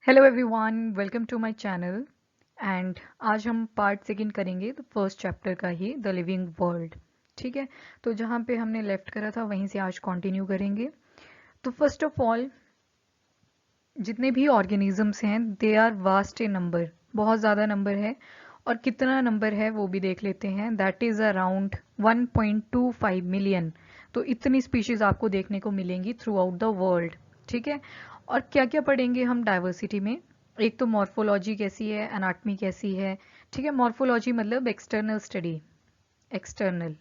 Hello everyone, welcome to my channel. And आज हम part second करेंगे तो फर्स्ट चैप्टर का ही, द लिविंग वर्ल्ड। ठीक है, तो जहाँ पे हमने लेफ्ट करा था वहीं से आज कंटिन्यू करेंगे। तो फर्स्ट ऑफ ऑल, जितने भी ऑर्गेनिजम्स हैं they are vast in number, बहुत ज़्यादा नंबर है। और कितना नंबर है वो भी देख लेते हैं। That is around 1.25 million. तो इतनी स्पीशीज़ आपको देखने को मिलेंगी थ्रू आउट द वर्ल्ड। ठीक है, और क्या क्या पढ़ेंगे हम डाइवर्सिटी में। एक तो मॉर्फोलॉजी कैसी है, एनाटमी कैसी है। ठीक है, मॉर्फोलॉजी मतलब external study, external.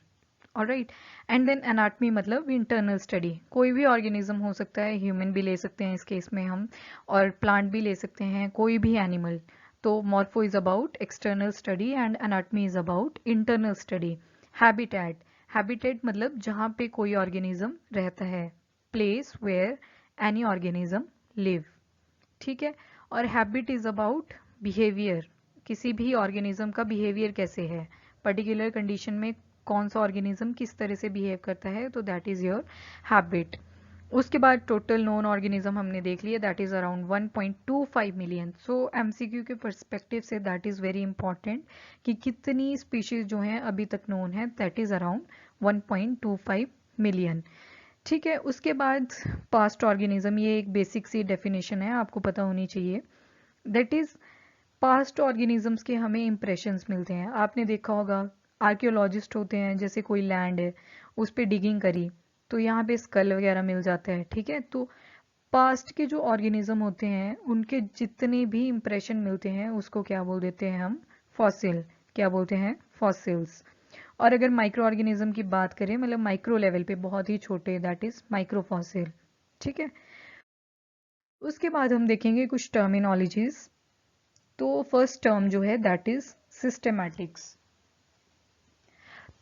Alright, and then anatomy मतलब इंटरनल स्टडी। कोई भी ऑर्गेनिज्म हो सकता है, ह्यूमन भी ले सकते हैं इस केस में हम, और प्लांट भी ले सकते हैं, कोई भी एनिमल। तो morpho is about external study and anatomy is about internal study. Habitat, habitat मतलब जहाँ पे कोई ऑर्गेनिज्म रहता है, place where any organism live. ठीक है, और हैबिट इज अबाउट बिहेवियर, किसी भी ऑर्गेनिज्म का बिहेवियर कैसे है, पर्टिकुलर कंडीशन में कौन सा ऑर्गेनिज्म किस तरह से बिहेव करता है, तो दैट इज योर हैबिट। उसके बाद टोटल नोन ऑर्गेनिज्म हमने देख लिया, that is around 1.25 million. So MCQ के पर्सपेक्टिव से दैट इज वेरी इंपॉर्टेंट कि कितनी स्पीशीज जो हैं अभी तक नोन है, दैट इज अराउंड 1.25 मिलियन। ठीक है, उसके बाद पास्ट ऑर्गेनिज्म, ये एक बेसिक सी डेफिनेशन है, आपको पता होनी चाहिए। दैट इज पास्ट ऑर्गेनिजम्स के हमें इंप्रेशंस मिलते हैं। आपने देखा होगा आर्कियोलॉजिस्ट होते हैं, जैसे कोई लैंड है उस पर डिगिंग करी तो यहाँ पे स्कल वगैरह मिल जाता है। ठीक है, तो पास्ट के जो ऑर्गेनिज्म होते हैं उनके जितने भी इंप्रेशन मिलते हैं उसको क्या बोल देते हैं हम, फॉसिल। क्या बोलते हैं, फॉसिल्स। और अगर माइक्रो ऑर्गेनिज्म की बात करें, मतलब माइक्रो लेवल पे बहुत ही छोटे, दैट इज माइक्रो फॉसिल। ठीक है, उसके बाद हम देखेंगे कुछ टर्मिनोलॉजीज। तो फर्स्ट टर्म जो है दैट इज सिस्टेमैटिक्स।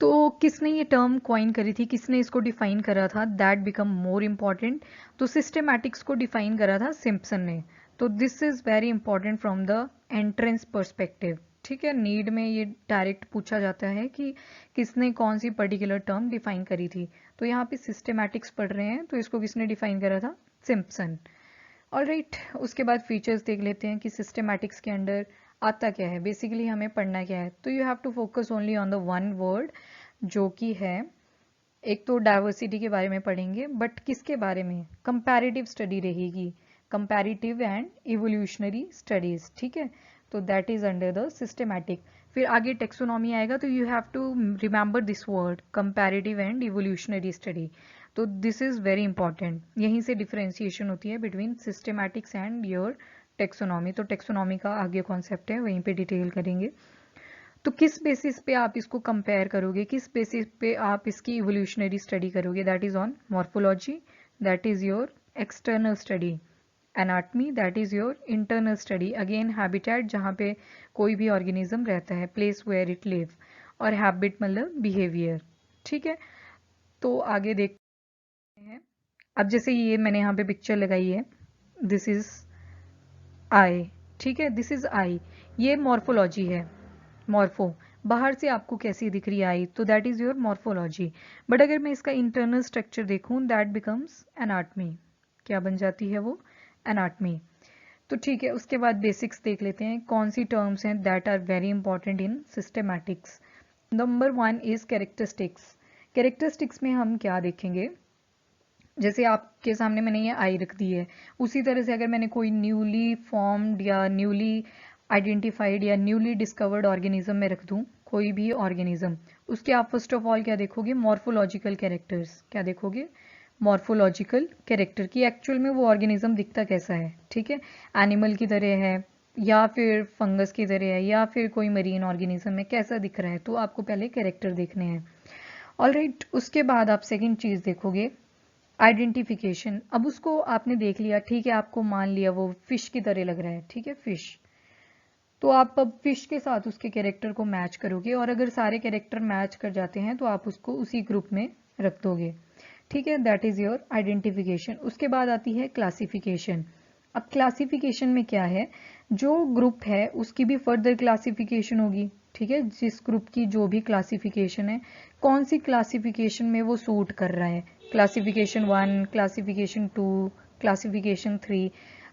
तो किसने ये टर्म क्वाइन करी थी, किसने इसको डिफाइन करा था, दैट बिकम मोर इम्पॉर्टेंट। तो सिस्टेमैटिक्स को डिफाइन करा था सिम्पसन ने। तो this is very important from the entrance perspective. ठीक है, नीड में ये डायरेक्ट पूछा जाता है कि किसने कौन सी पर्टिकुलर टर्म डिफाइन करी थी। तो यहाँ पे सिस्टेमैटिक्स पढ़ रहे हैं, तो इसको किसने डिफाइन करा था, सिम्पसन। ऑलराइट, उसके बाद फीचर्स देख लेते हैं कि सिस्टेमैटिक्स के अंडर आता क्या है, बेसिकली हमें पढ़ना क्या है। तो you have to focus only on the one word, जो कि है, एक तो डाइवर्सिटी के बारे में पढ़ेंगे, बट किसके बारे में, कंपैरेटिव स्टडी रहेगी, कंपैरेटिव एंड इवोल्यूशनरी स्टडीज। ठीक है, तो that is under the systematic. फिर आगे टेक्सोनॉमी आएगा, तो you have to remember this word, comparative and evolutionary study. तो दिस इज वेरी इंपॉर्टेंट, यहीं से डिफरेंशिएशन होती है between systematics and your taxonomy. तो टेक्सोनॉमी का आगे कॉन्सेप्ट है, वहीं पे डिटेल करेंगे। तो किस बेसिस पे आप इसको कंपेयर करोगे, किस बेसिस पे आप इसकी इवोल्यूशनरी स्टडी करोगे, that is on morphology, that is your external study. Anatomy, that is your internal study. Again habitat, जहाँ पे कोई भी ऑर्गेनिज्म रहता है, प्लेस वेयर इट लिव। और हैबिट मतलब बिहेवियर। ठीक है, तो आगे देखते हैं। अब जैसे ये मैंने यहाँ पे पिक्चर लगाई है, दिस इज आई। ठीक है, दिस इज आई, ये मॉर्फोलॉजी है। मॉर्फो, बाहर से आपको कैसी दिख रही है आई, तो that is your morphology. But अगर मैं इसका इंटरनल स्ट्रक्चर देखूं, दैट बिकम्स एनाटमी। क्या बन जाती है वो, एनाटमी। तो ठीक है, उसके बाद बेसिक्स देख लेते हैं, कौन सी टर्म्स हैं that are very important in systematics. Number one is characteristics. Characteristics में हम क्या देखेंगे, जैसे आपके सामने मैंने ये आई रख दी है, उसी तरह से अगर मैंने कोई न्यूली फॉर्म्ड या न्यूली आइडेंटिफाइड या न्यूली डिस्कवर्ड ऑर्गेनिज्म में रख दूं, कोई भी ऑर्गेनिज्म, उसके आप फर्स्ट ऑफ ऑल क्या देखोगे, मॉर्फोलॉजिकल कैरेक्टर्स। क्या देखोगे, मॉर्फोलॉजिकल कैरेक्टर की एक्चुअल में वो ऑर्गेनिज्म दिखता कैसा है। ठीक है, एनिमल की तरह है या फिर फंगस की तरह है या फिर कोई मरीन ऑर्गेनिज्म है, कैसा दिख रहा है, तो आपको पहले कैरेक्टर देखने हैं। ऑलराइट, उसके बाद आप सेकेंड चीज देखोगे, आइडेंटिफिकेशन। अब उसको आपने देख लिया, ठीक है, आपको मान लिया वो फिश की तरह लग रहा है, ठीक है, फिश। तो आप अब फिश के साथ उसके कैरेक्टर को मैच करोगे, और अगर सारे कैरेक्टर मैच कर जाते हैं तो आप उसको उसी ग्रुप में रख दोगे। ठीक है, दैट इज योर आइडेंटिफिकेशन। उसके बाद आती है क्लासिफिकेशन। अब क्लासिफिकेशन में क्या है, जो ग्रुप है उसकी भी फर्दर क्लासिफिकेशन होगी। ठीक है, जिस ग्रुप की जो भी क्लासिफिकेशन है, कौन सी क्लासिफिकेशन में वो सूट कर रहा है, क्लासिफिकेशन 1, क्लासिफिकेशन 2, क्लासिफिकेशन 3,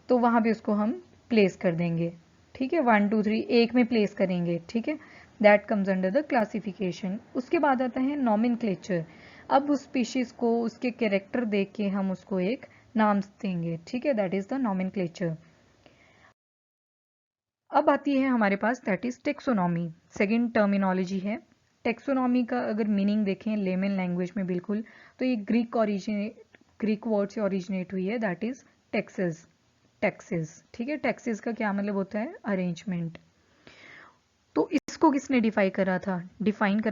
तो वहां पे उसको हम प्लेस कर देंगे, ठीक है, 1 2 3 एक में प्लेस करेंगे, ठीक है, that comes under the classification. उसके बाद आता है नॉमेनक्लेचर। अब उस स्पीशीज को उसके कैरेक्टर देख के हम उसको एक नाम देंगे, ठीक है, दैट इज द नॉमेनक्लेचर। अब आती है हमारे पास that is taxonomy, second terminology है। टेक्सोनॉमी का अगर मीनिंग देखें लेमन लैंग्वेज में बिल्कुल, तो ये ग्रीक वर्ड से ओरिजिनेट हुई है, दैट इज टेक्सेस, टेक्सेस, ठीक है। टेक्सेस का क्या मतलब होता है, अरेंजमेंट। तो इसको किसने डिफाइन करा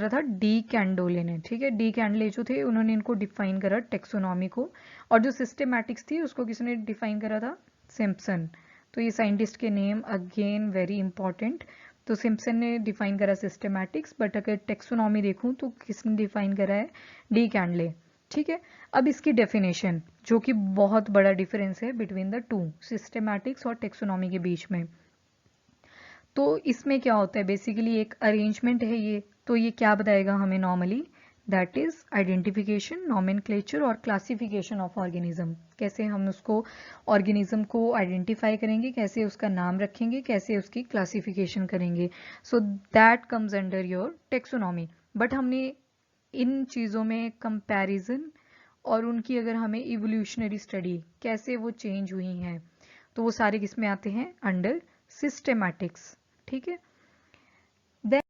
था डी कैंडोले ने, ठीक है। डी कैंडोले जो थे उन्होंने इनको डिफाइन करा टेक्सोनॉमी को, और जो सिस्टेमैटिक्स थी उसको किसने डिफाइन करा था, सिम्पसन। तो ये साइंटिस्ट के नेम अगेन वेरी इंपॉर्टेंट। तो सिम्पसन ने डिफाइन करा सिस्टेमैटिक्स, बट अगर टेक्सोनॉमी देखूं तो किसने डिफाइन करा है, डी कैंडले, ठीक है। अब इसकी डेफिनेशन, जो कि बहुत बड़ा डिफरेंस है बिटवीन द टू, सिस्टेमैटिक्स और टेक्सोनॉमी के बीच में। तो इसमें क्या होता है, बेसिकली एक अरेंजमेंट है ये। तो ये क्या बताएगा हमें normally, that is identification, nomenclature और क्लासिफिकेशन ऑफ ऑर्गेनिज्म। कैसे हम उसको ऑर्गेनिज्म को आइडेंटिफाई करेंगे, कैसे उसका नाम रखेंगे, कैसे उसकी क्लासिफिकेशन करेंगे। So that comes under your taxonomy. But हमने इन चीज़ों में कंपैरिजन और उनकी अगर हमें इवोल्यूशनरी स्टडी कैसे वो चेंज हुई हैं, तो वो सारे किस में आते हैं, अंडर सिस्टेमैटिक्स, ठीक है। Then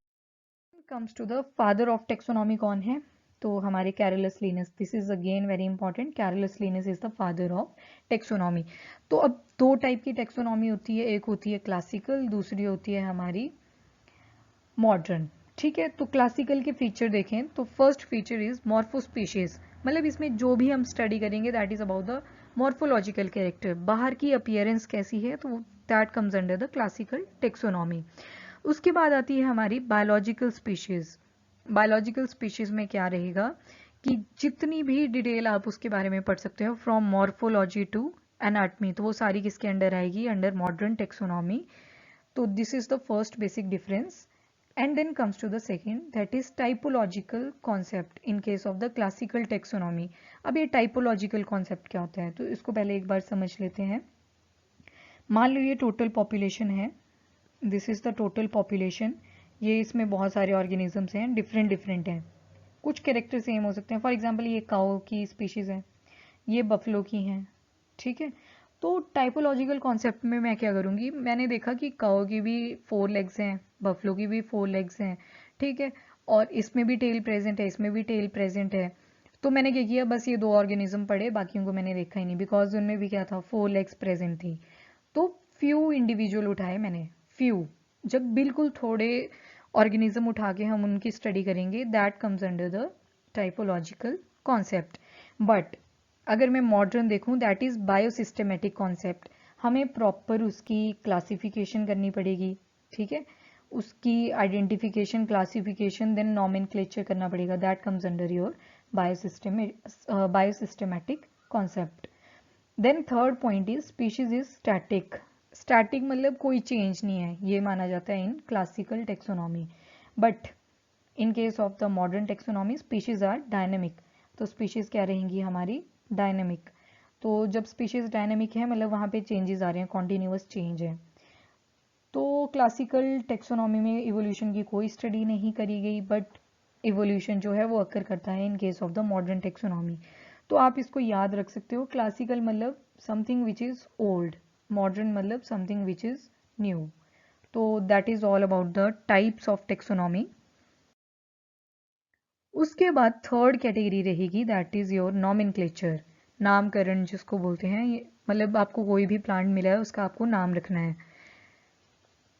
comes to the father of taxonomy कौन है, तो हमारे Carolus Linnaeus. This is again very important, Carolus Linnaeus is the father of taxonomy. तो अब दो टाइप की टेक्सोनॉमी होती है, एक होती है क्लासिकल, दूसरी होती है हमारी मॉडर्न, ठीक है। तो क्लासिकल के फीचर देखें तो फर्स्ट फीचर इज मॉर्फोस्पीशीज, मतलब इसमें जो भी हम स्टडी करेंगे that is about the morphological character, बाहर की अपीयरेंस कैसी है, तो that comes under the classical taxonomy. उसके बाद आती है हमारी बायोलॉजिकल स्पीशीज। बायोलॉजिकल स्पीशीज में क्या रहेगा कि जितनी भी डिटेल आप उसके बारे में पढ़ सकते हो फ्रॉम मॉर्फोलॉजी टू एनाटमी, तो वो सारी किसके अंडर आएगी, अंडर मॉडर्न टेक्सोनॉमी। तो this is the first basic difference. And then comes to the second, that is typological concept in case of the classical taxonomy. अब ये typological concept क्या होता है, तो इसको पहले एक बार समझ लेते हैं। मान लो ये टोटल पॉपुलेशन है, this is the total population. ये इसमें बहुत सारे ऑर्गेनिजम्स हैं, डिफरेंट डिफरेंट हैं, कुछ कैरेक्टर सेम हो सकते हैं। फॉर एग्जाम्पल ये काऊ की स्पीशीज है, ये बफलो की हैं, ठीक है। तो टाइपोलॉजिकल कॉन्सेप्ट में मैं क्या करूँगी, मैंने देखा कि काऊ की भी 4 लेग्स हैं, बफलो की भी 4 लेग्स हैं, ठीक है, और इसमें भी टेल प्रेजेंट है, इसमें भी टेल प्रेजेंट है। तो मैंने क्या किया, बस ये 2 ऑर्गेनिज्म पढ़े, बाकियों को मैंने देखा ही नहीं, बिकॉज उनमें भी क्या था, 4 लेग्स प्रेजेंट थी। तो फ्यू इंडिविजुअल उठाए मैंने, फ्यू। जब बिल्कुल थोड़े ऑर्गेनिज्म उठा के हम उनकी स्टडी करेंगे, that comes under the typological concept. But अगर मैं मॉडर्न देखूं, दैट इज बायोसिस्टेमेटिक कॉन्सेप्ट। हमें प्रॉपर उसकी क्लासिफिकेशन करनी पड़ेगी, ठीक है, उसकी आइडेंटिफिकेशन, क्लासिफिकेशन, देन नॉमेनक्लेचर करना पड़ेगा, that comes under your biosystematic concept. Then third point is species is static. Static मतलब कोई चेंज नहीं है, ये माना जाता है in classical taxonomy. But in case of the modern taxonomy species are dynamic. तो स्पीशीज क्या रहेंगी हमारी, डायनेमिक। तो जब स्पीशीज डायनेमिक है मतलब वहाँ पे चेंजेस आ रहे हैं, कॉन्टिन्यूअस चेंज है। तो क्लासिकल टेक्सोनॉमी में इवोल्यूशन की कोई स्टडी नहीं करी गई, बट इवोल्यूशन जो है वो अक्कर करता है इन case of the modern taxonomy. तो आप इसको याद रख सकते हो, क्लासिकल मतलब something which is old, modern मतलब समथिंग विच इज न्यू। तो that is all about the types of taxonomy. उसके बाद थर्ड कैटेगरी रहेगी, दैट इज योर नॉमेनक्लेचर, नामकरण जिसको बोलते हैं। ये मतलब आपको कोई भी प्लांट मिला है उसका आपको नाम रखना है।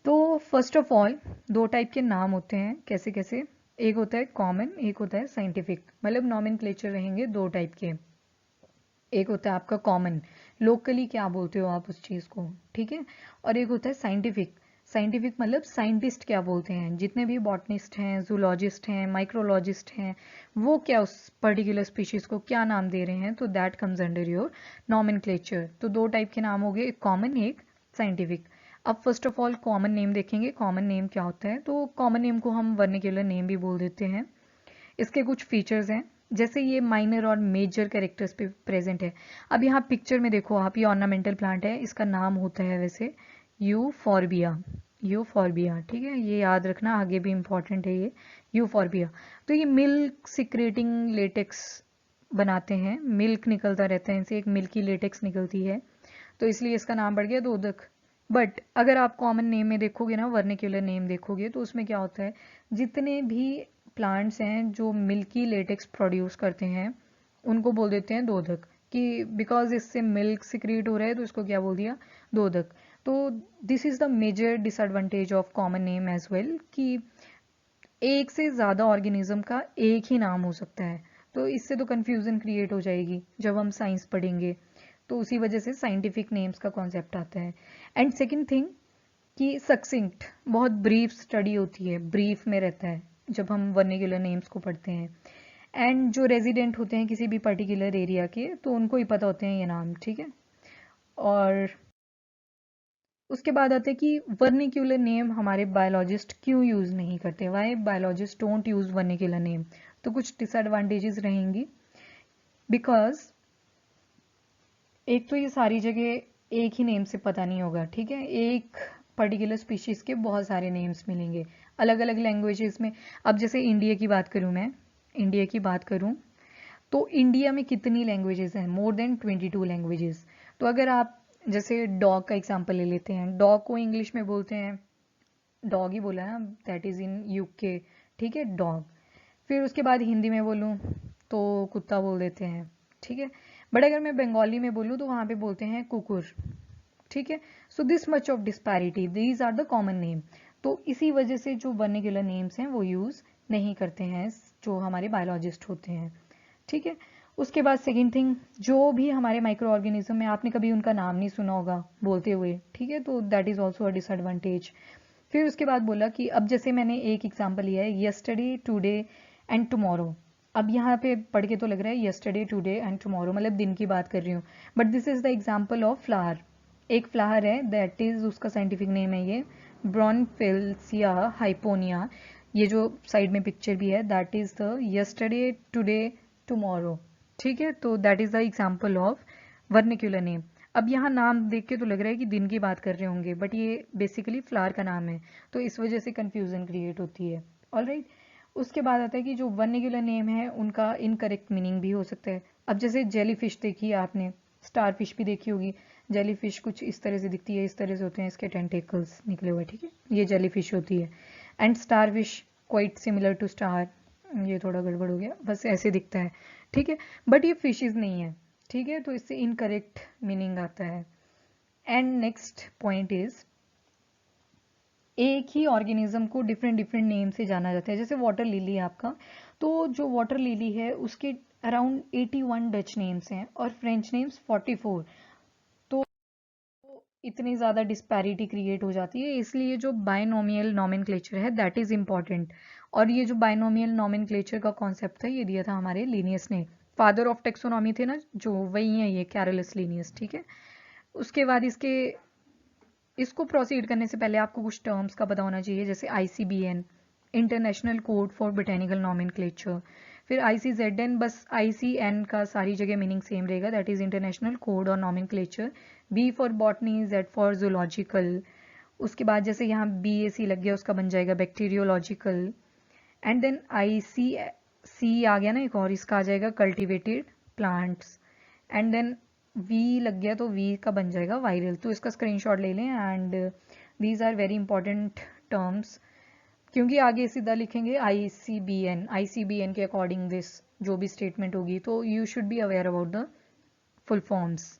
तो फर्स्ट ऑफ ऑल 2 टाइप के नाम होते हैं, कैसे कैसे, एक होता है कॉमन, एक होता है साइंटिफिक। मतलब नॉमेनक्लेचर रहेंगे 2 टाइप के, एक होता है आपका कॉमन, लोकली क्या बोलते हो आप उस चीज़ को, ठीक है, और एक होता है साइंटिफिक। साइंटिफिक मतलब साइंटिस्ट क्या बोलते हैं, जितने भी बॉटनिस्ट हैं, जूलॉजिस्ट हैं, माइक्रोलॉजिस्ट हैं, वो क्या उस पर्टिकुलर स्पीशीज को क्या नाम दे रहे हैं, तो that comes under your nomenclature. तो 2 टाइप के नाम हो गए, एक कॉमन, एक साइंटिफिक। अब first of all common name देखेंगे, कॉमन नेम क्या होता है। तो कॉमन नेम को हम वर्निकुलर नेम भी बोल देते हैं। इसके कुछ फीचर्स हैं, जैसे ये माइनर और मेजर कैरेक्टर्स पे प्रेजेंट है। अब यहाँ पिक्चर में देखो आप, ये ऑर्नामेंटल प्लांट है, इसका नाम होता है वैसे यूफॉर्बिया, यूफॉर्बिया, ठीक है, ये याद रखना, आगे भी इम्पॉर्टेंट है ये यूफॉर्बिया। तो ये मिल्क सिक्रेटिंग लेटेक्स बनाते हैं, मिल्क निकलता रहता है इनसे, एक मिल्की लेटेक्स निकलती है, तो इसलिए इसका नाम पड़ गया दोदक। बट अगर आप कॉमन नेम में देखोगे ना, वर्निकुलर नेम देखोगे, तो उसमें क्या होता है, जितने भी प्लांट्स हैं जो मिल्की लेटेक्स प्रोड्यूस करते हैं उनको बोल देते हैं दोदक, कि बिकॉज इससे मिल्क सिक्रीट हो रहा है तो इसको क्या बोल दिया, दोदक। तो this is the major disadvantage of common name as well, कि एक से ज़्यादा ऑर्गेनिज्म का एक ही नाम हो सकता है, तो इससे तो कंफ्यूजन क्रिएट हो जाएगी जब हम साइंस पढ़ेंगे, तो उसी वजह से साइंटिफिक नेम्स का कॉन्सेप्ट आता है। एंड सेकंड थिंग कि सक्सिंक्ट बहुत ब्रीफ स्टडी होती है, ब्रीफ में रहता है जब हम वर्निकुलर नेम्स को पढ़ते हैं। एंड जो रेजिडेंट होते हैं किसी भी पर्टिकुलर एरिया के, तो उनको ही पता होते हैं ये नाम, ठीक है। और उसके बाद आते हैं कि वर्निकुलर नेम हमारे बायोलॉजिस्ट क्यों यूज़ नहीं करते, why biologist don't use vernacular name. तो कुछ डिसएडवांटेजेस रहेंगी, बिकॉज एक तो ये सारी जगह एक ही नेम से पता नहीं होगा, ठीक है, एक पर्टिकुलर स्पीशीज के बहुत सारे नेम्स मिलेंगे अलग अलग लैंग्वेजेस में। अब जैसे इंडिया की बात करूँ, मैं इंडिया की बात करूँ, तो इंडिया में कितनी लैंग्वेजेस हैं, मोर देन 22 लैंग्वेजेस। तो अगर आप जैसे डॉग का एग्जांपल ले लेते हैं, डॉग को इंग्लिश में बोलते हैं, डॉग ही बोला ना, दैट इज़ इन यूके, ठीक है, डॉग। फिर उसके बाद हिंदी में बोलूँ तो कुत्ता बोल देते हैं, ठीक है। बट अगर मैं बंगाली में बोलूँ तो वहाँ पे बोलते हैं कुकुर, ठीक है। So this much of disparity, these are the common name. तो इसी वजह से जो वर्निकुलर नेम्स हैं वो यूज़ नहीं करते हैं जो हमारे बायोलॉजिस्ट होते हैं, ठीक है। उसके बाद सेकेंड थिंग, जो भी हमारे माइक्रो ऑर्गेनिज्म है आपने कभी उनका नाम नहीं सुना होगा बोलते हुए, ठीक है, तो that is also a disadvantage. फिर उसके बाद बोला कि अब जैसे मैंने एक एग्जांपल लिया है, यस्टरडे, टुडे एंड टुमारो। अब यहाँ पे पढ़ के तो लग रहा है यस्टरडे, टुडे एंड टुमारो मतलब दिन की बात कर रही हूँ, but this is the example of flower. एक फ्लावर है, दैट इज उसका साइंटिफिक नेम है ये ब्रॉनफिल्सिया हाइपोनिया। ये जो साइड में पिक्चर भी है, that is the yesterday, today, tomorrow, ठीक है। तो that is the example of vernacular name. अब यहाँ नाम देख के तो लग रहा है कि दिन की बात कर रहे होंगे, बट ये बेसिकली फ्लावर का नाम है, तो इस वजह से कंफ्यूजन क्रिएट होती है, ऑलराइट। उसके बाद आता है कि जो वर्निकुलर नेम है उनका इनकरेक्ट मीनिंग भी हो सकता है। अब जैसे जेली फिश देखी है आपने, स्टार फिश भी देखी होगी, जेली फिश कुछ इस तरह से दिखती है, इस तरह से होते हैं इसके टेंटेकल्स निकले हुए, ठीक है, ये जेली फिश होती है। And starfish quite similar to star, ये थोड़ा गड़बड़ हो गया, बस ऐसे दिखता है, ठीक है, बट ये फिशेज नहीं है, ठीक है, तो इससे इनकरेक्ट मीनिंग आता है। एंड नेक्स्ट पॉइंट इज, एक ही ऑर्गेनिज्म को डिफरेंट डिफरेंट नेम से जाना जाता है। जैसे वाटर लिली है आपका, तो जो वाटर लिली है उसके अराउंड 81 डच नेम्स हैं और फ्रेंच नेम्स 44। तो इतनी ज़्यादा डिस्पैरिटी क्रिएट हो जाती है, इसलिए जो बायनोमियल नॉमेनक्लेचर है दैट इज़ इम्पॉर्टेंट। और ये जो बायनोमियल नॉमेनक्लेचर का कॉन्सेप्ट था ये दिया था हमारे लिनियस ने, फादर ऑफ टेक्सोनॉमी थे ना जो, वही है ये कैरोलस लिनियस, ठीक है। उसके बाद इसको प्रोसीड करने से पहले आपको कुछ टर्म्स का पता होना चाहिए, जैसे ICBN, international code for botanical nomenclature. फिर ICZN, बस ICN का सारी जगह मीनिंग सेम रहेगा, दैट इज इंटरनेशनल कोड और nomenclature. B for botany, Z for zoological. उसके बाद जैसे यहाँ BAC लग गया, उसका बन जाएगा बैक्टीरियोलॉजिकल। एंड देन ICC आ गया ना एक और, इसका आ जाएगा cultivated plants. And then V लग गया तो वी का बन जाएगा वायरल। तो इसका स्क्रीनशॉट ले लें, and these are very important terms, क्योंकि आगे सीधा लिखेंगे ICBN के अकॉर्डिंग दिस जो भी स्टेटमेंट होगी, तो you should be aware about the full forms.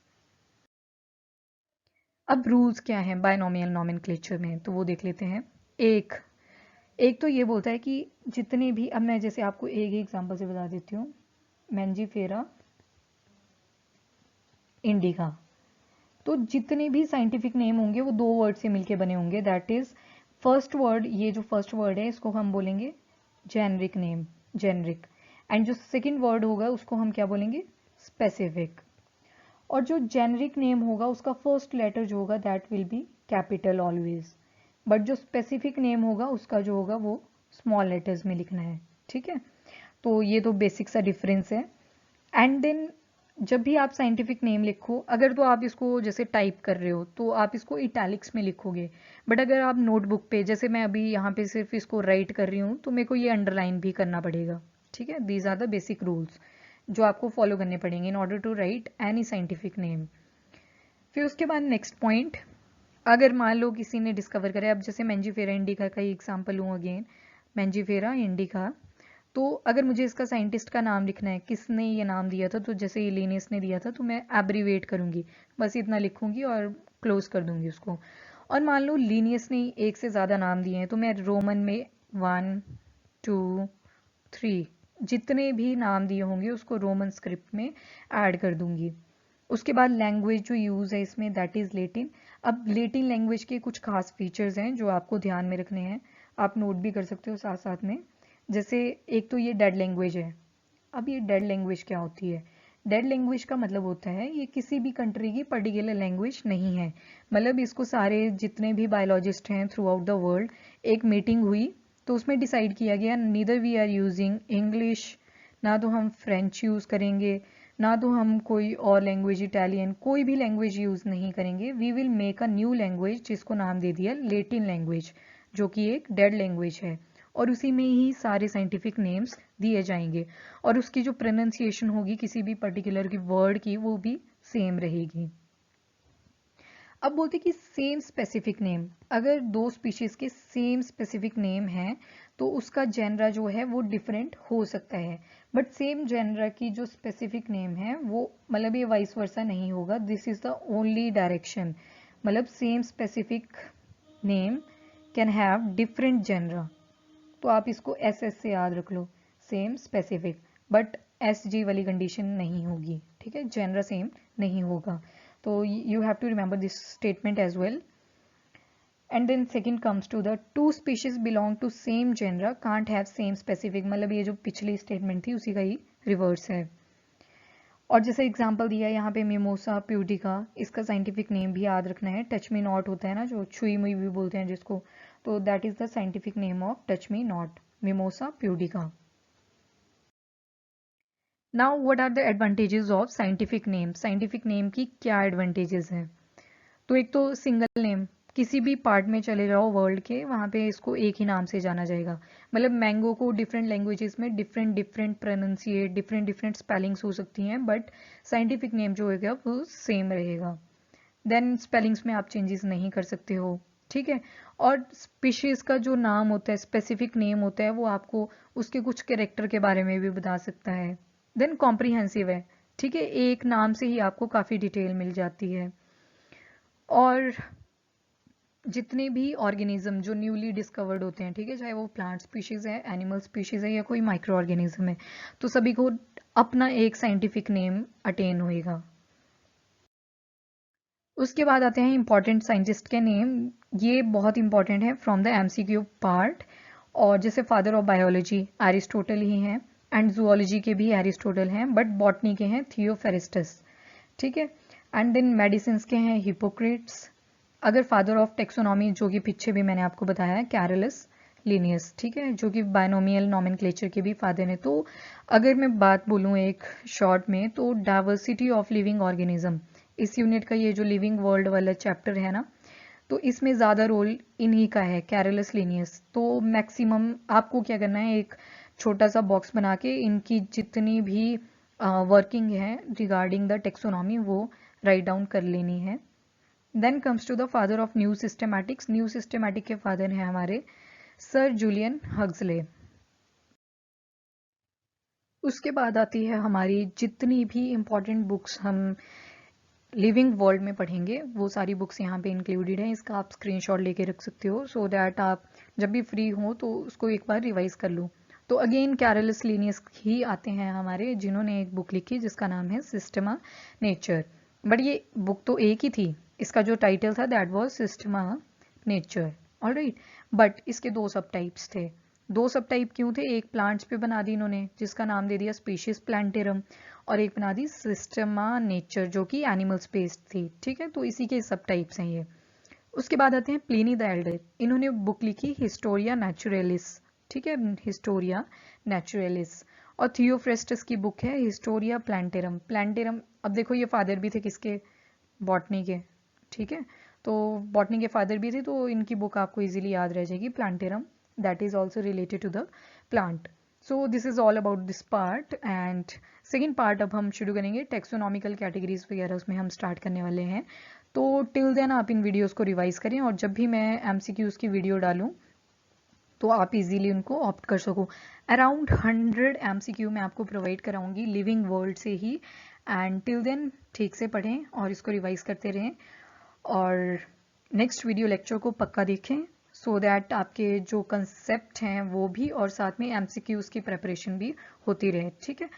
अब रूल्स क्या हैं बायनोमियल नॉमेनक्लेचर में, तो वो देख लेते हैं। एक एक तो ये बोलता है कि जितने भी, अब मैं जैसे आपको एक एग्जांपल से बता देती हूँ, मैंजीफेरा इंडिका। तो जितने भी साइंटिफिक नेम होंगे वो दो वर्ड से मिलके बने होंगे, दैट इज फर्स्ट वर्ड, ये जो फर्स्ट वर्ड है इसको हम बोलेंगे जेनरिक नेम, जेनरिक। एंड जो सेकंड वर्ड होगा उसको हम क्या बोलेंगे, स्पेसिफिक। और जो जेनरिक नेम होगा उसका फर्स्ट लेटर जो होगा that will be capital always, but जो स्पेसिफिक नेम होगा उसका जो होगा वो स्मॉल लेटर्स में लिखना है, ठीक है। तो ये तो बेसिक सा डिफरेंस है। एंड देन जब भी आप साइंटिफिक नेम लिखो, अगर तो आप इसको जैसे टाइप कर रहे हो तो आप इसको इटैलिक्स में लिखोगे, बट अगर आप नोटबुक पे, जैसे मैं अभी यहाँ पे सिर्फ इसको राइट कर रही हूँ, तो मेरे को ये अंडरलाइन भी करना पड़ेगा। ठीक है, these are the basic rules जो आपको फॉलो करने पड़ेंगे in order to write any scientific name. फिर उसके बाद नेक्स्ट पॉइंट, अगर मान लो किसी ने डिस्कवर करा, अब जैसे मैंजीफेरा इंडिका का ही एग्जाम्पल लूँ अगेन, मैंजीफेरा इंडिका, तो अगर मुझे इसका साइंटिस्ट का नाम लिखना है, किसने ये नाम दिया था, तो जैसे लिनियस ने दिया था, तो मैं एब्रीवेट करूंगी, बस इतना लिखूंगी और क्लोज कर दूंगी उसको। और मान लो लिनियस ने एक से ज़्यादा नाम दिए हैं, तो मैं रोमन में 1 2 3 जितने भी नाम दिए होंगे उसको रोमन स्क्रिप्ट में ऐड कर दूंगी। उसके बाद लैंग्वेज जो यूज़ है इसमें, दैट इज़ लेटिन। अब लेटिन लैंग्वेज के कुछ खास फीचर्स हैं जो आपको ध्यान में रखने हैं, आप नोट भी कर सकते हो साथ साथ में। जैसे एक तो ये डेड लैंग्वेज है। अब ये डेड लैंग्वेज क्या होती है? डेड लैंग्वेज का मतलब होता है ये किसी भी कंट्री की पर्टिकुलर लैंग्वेज नहीं है। मतलब इसको सारे जितने भी बायोलॉजिस्ट हैं थ्रू आउट द वर्ल्ड, एक मीटिंग हुई तो उसमें डिसाइड किया गया, neither we are using English, ना तो हम फ्रेंच यूज़ करेंगे, ना तो हम कोई और लैंग्वेज, इटालियन, कोई भी लैंग्वेज यूज़ नहीं करेंगे। We will make a new language जिसको नाम दे दिया लेटिन लैंग्वेज, जो कि एक डेड लैंग्वेज है, और उसी में ही सारे साइंटिफिक नेम्स दिए जाएंगे, और उसकी जो प्रोनाउंसिएशन होगी किसी भी पर्टिकुलर की वर्ड की, वो भी सेम रहेगी। अब बोलते कि सेम स्पेसिफिक नेम, अगर दो स्पीशीज के सेम स्पेसिफिक नेम है तो उसका जेनरा जो है वो डिफरेंट हो सकता है, बट सेम जेनरा की जो स्पेसिफिक नेम है वो, मतलब ये वाइस वर्सा नहीं होगा, this is the only direction. मतलब same specific name can have different genera, तो आप इसको एस एस से याद रख लो, same specific, but S G वाली कंडीशन नहीं होगी। ठीक है, जेनरा सेम नहीं होगा, तो you have to remember this statement as well. And then second comes to the two species belong to same genera can't have same specific, मतलब ये जो पिछली स्टेटमेंट थी उसी का ही रिवर्स है। और जैसे एग्जांपल दिया है यहाँ पे मिमोसा प्यूडिका, इसका साइंटिफिक नेम भी याद रखना है। टच मी नॉट होता है ना, जो छुई मुई भी बोलते हैं जिसको, तो that is the scientific name of touch me not, mimosa pudica. Now what are the advantages of scientific name? Scientific name की क्या एडवांटेजेस हैं? तो एक तो सिंगल नेम, किसी भी पार्ट में चले जाओ वर्ल्ड के, वहाँ पे इसको एक ही नाम से जाना जाएगा। मतलब मैंगो को डिफरेंट लैंग्वेजेस में different different pronunciate, different different spellings हो सकती हैं, बट साइंटिफिक नेम जो होगा वो सेम रहेगा। देन स्पेलिंग्स में आप चेंजेस नहीं कर सकते हो। ठीक है, और स्पीशीज का जो नाम होता है, स्पेसिफिक नेम होता है, वो आपको उसके कुछ कैरेक्टर के बारे में भी बता सकता है। देन कॉम्प्रिहेंसिव है। ठीक है, एक नाम से ही आपको काफ़ी डिटेल मिल जाती है। और जितने भी ऑर्गेनिज्म जो न्यूली डिस्कवर्ड होते हैं, ठीक है, चाहे वो प्लांट स्पीशीज है, एनिमल स्पीशीज है, या कोई माइक्रो ऑर्गेनिज्म है, तो सभी को अपना एक साइंटिफिक नेम अटेन होएगा। उसके बाद आते हैं इंपॉर्टेंट साइंटिस्ट के नेम, ये बहुत इंपॉर्टेंट है फ्रॉम द एमसीक्यू पार्ट। और जैसे फादर ऑफ बायोलॉजी एरिस्टोटल ही हैं, एंड जूलॉजी के भी एरिस्टोटल हैं, बट बॉटनी के हैं थियोफेरिस्टस। ठीक है, एंड देन मेडिसिन के हैं हिपोक्रेट्स। अगर फादर ऑफ टेक्सोनॉमी, जो कि पीछे भी मैंने आपको बताया है, कैरलस लिनियस, ठीक है, जो कि बायनोमियल नॉमेनक्लेचर के भी फादर हैं। तो अगर मैं बात बोलूँ एक शॉर्ट में, तो डाइवर्सिटी ऑफ लिविंग ऑर्गेनिज्म, इस यूनिट का ये जो लिविंग वर्ल्ड वाला चैप्टर है ना, तो इसमें ज़्यादा रोल इन्हीं का है, कैरलस लिनियस। तो मैक्सिमम आपको क्या करना है, एक छोटा सा बॉक्स बना के इनकी जितनी भी वर्किंग है रिगार्डिंग द टेक्सोनॉमी वो राइट डाउन कर लेनी है। Then comes to the father of new systematics, new systematic के फादर हैं हमारे सर जूलियन हक्सले। उसके बाद आती है हमारी जितनी भी इंपॉर्टेंट बुक्स हम लिविंग वर्ल्ड में पढ़ेंगे, वो सारी बुक्स यहाँ पे इंक्लूडेड हैं, इसका आप स्क्रीनशॉट लेके रख सकते हो, सो दैट आप जब भी फ्री हो तो उसको एक बार रिवाइज कर लो। तो अगेन कैरलस लिनियस ही आते हैं हमारे, जिन्होंने एक बुक लिखी जिसका नाम है सिस्टमा नेचर, बट ये बुक तो एक ही थी, इसका जो टाइटल था that was Systema nature. Alright, but इसके दो सब टाइप्स थे। दो सब टाइप क्यों थे? एक प्लांट्स पे बना दी इन्होंने जिसका नाम दे दिया स्पीशीज प्लांटेरम, और एक बना दी सिस्टमा नेचर जो कि एनिमल स्पेस थी। ठीक है, तो इसी के सब टाइप्स हैं ये। उसके बाद आते हैं प्लिनी द एल्डर, इन्होंने बुक लिखी हिस्टोरिया नेचुरलिस। ठीक है, हिस्टोरिया नेचुरलिस। और थियोफ्रेस्टस की बुक है हिस्टोरिया प्लांटेरम। प्लांटेरम अब देखो ये फादर भी थे किसके, बॉटनी के, ठीक है। तो बॉटनी के फादर भी थे, तो इनकी बुक आपको इजीली याद रह जाएगी, plantarum, that is also related to the plant. So this is all about this part. And second part अब हम शुरू करेंगे, टेक्सोनॉमिकल कैटेगरीज वगैरह उसमें हम स्टार्ट करने वाले हैं। तो टिल देन आप इन वीडियोस को रिवाइज करें, और जब भी मैं एमसीक्यूज की वीडियो डालूं तो आप इजीली उनको ऑप्ट कर सको। अराउंड 100 एमसीक्यू मैं आपको प्रोवाइड कराऊंगी लिविंग वर्ल्ड से ही। एंड टिल देन ठीक से पढ़ें और इसको रिवाइज करते रहें, और नेक्स्ट वीडियो लेक्चर को पक्का देखें, सो दैट आपके जो कंसेप्ट हैं वो भी, और साथ में एमसीक्यूज की प्रेपरेशन भी होती रहे, ठीक है।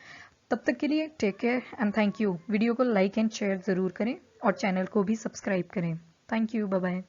तब तक के लिए take care and thank you. Video को लाइक एंड शेयर ज़रूर करें और चैनल को भी सब्सक्राइब करें। Thank you, bye bye.